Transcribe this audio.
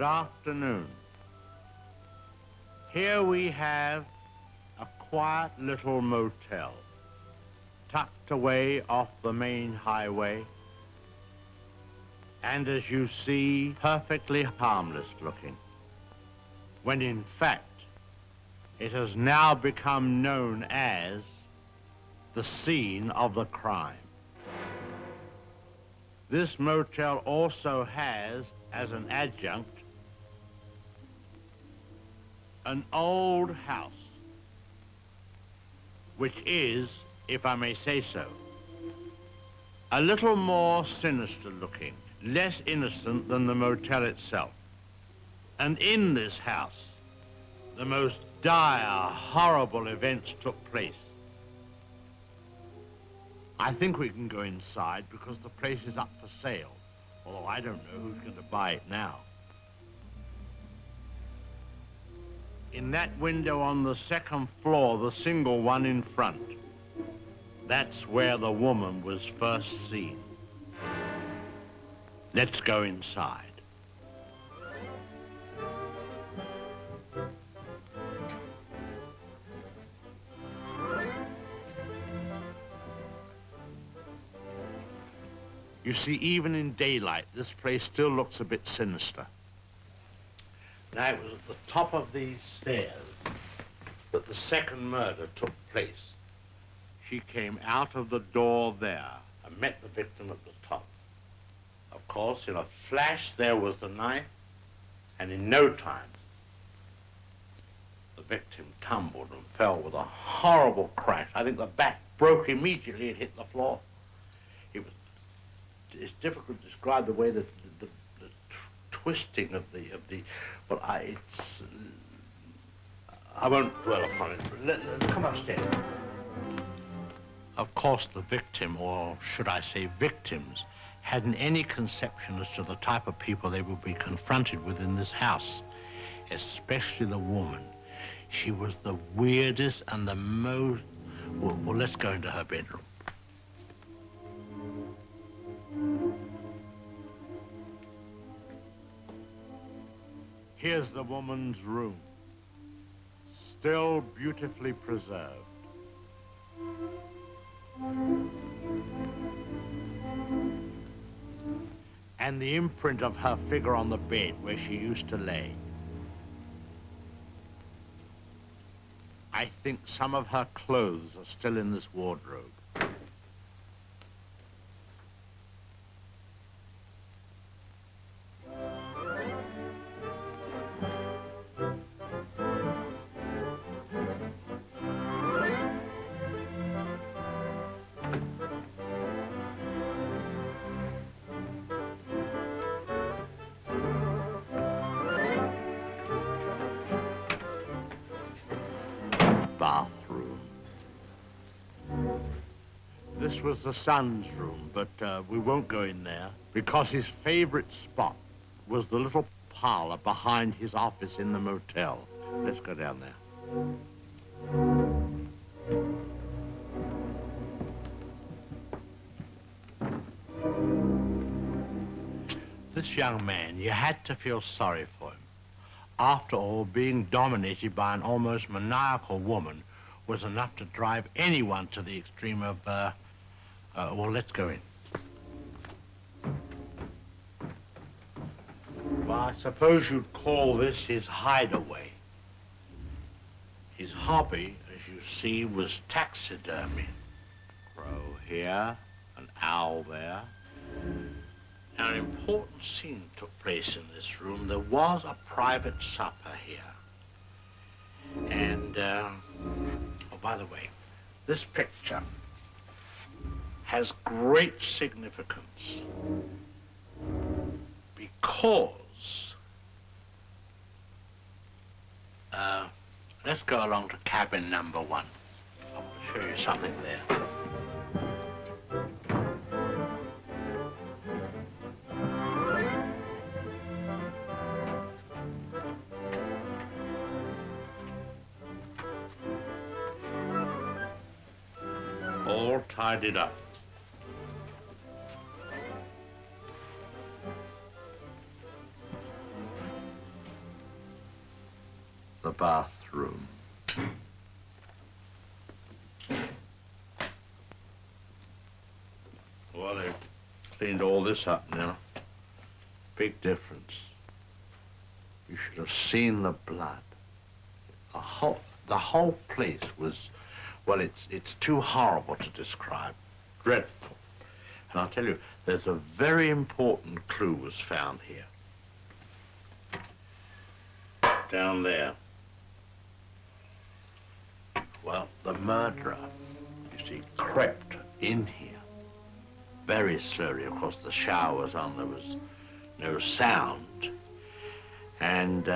Good afternoon. Here we have a quiet little motel, tucked away off the main highway, and as you see, perfectly harmless looking, when in fact, it has now become known as the scene of the crime. This motel also has, as an adjunct, an old house, which is, if I may say so, a little more sinister looking, less innocent than the motel itself. And in this house, the most dire, horrible events took place. I think we can go inside because the place is up for sale, although I don't know who's going to buy it now. In that window on the second floor, the single one in front, that's where the woman was first seen. Let's go inside. You see, even in daylight, this place still looks a bit sinister. Now, it was at the top of these stairs that the second murder took place. She came out of the door there and met the victim at the top. Of course, in a flash, there was the knife, and in no time, the victim tumbled and fell with a horrible crash. I think the back broke immediately and hit the floor. It's difficult to describe the way that the twisting of the, but I won't dwell upon it. Come upstairs. Of course, the victim, or should I say victims, hadn't any conception as to the type of people they would be confronted with in this house, especially the woman. She was the weirdest and the most... Well, let's go into her bedroom. Here's the woman's room, still beautifully preserved. And the imprint of her figure on the bed where she used to lay. I think some of her clothes are still in this wardrobe. Bathroom. This was the son's room, but we won't go in there because his favorite spot was the little parlor behind his office in the motel. Let's go down there. This young man, you had to feel sorry for him. After all, being dominated by an almost maniacal woman was enough to drive anyone to the extreme of, well, let's go in. Well, I suppose you'd call this his hideaway. His hobby, as you see, was taxidermy. Crow here, an owl there. Now, an important scene took place in this room. There was a private supper here. And, oh, by the way, this picture has great significance because, let's go along to cabin number 1. I want to show you something there. All tidied up. the bathroom. Well, they've cleaned all this up now. Big difference. You should have seen the blood. The whole place was, well, it's too horrible to describe. Dreadful. And I'll tell you, there's a very important clue was found here. Down there. Well, the murderer, you see, crept in here very slowly. Of course, the shower was on, there was no sound. And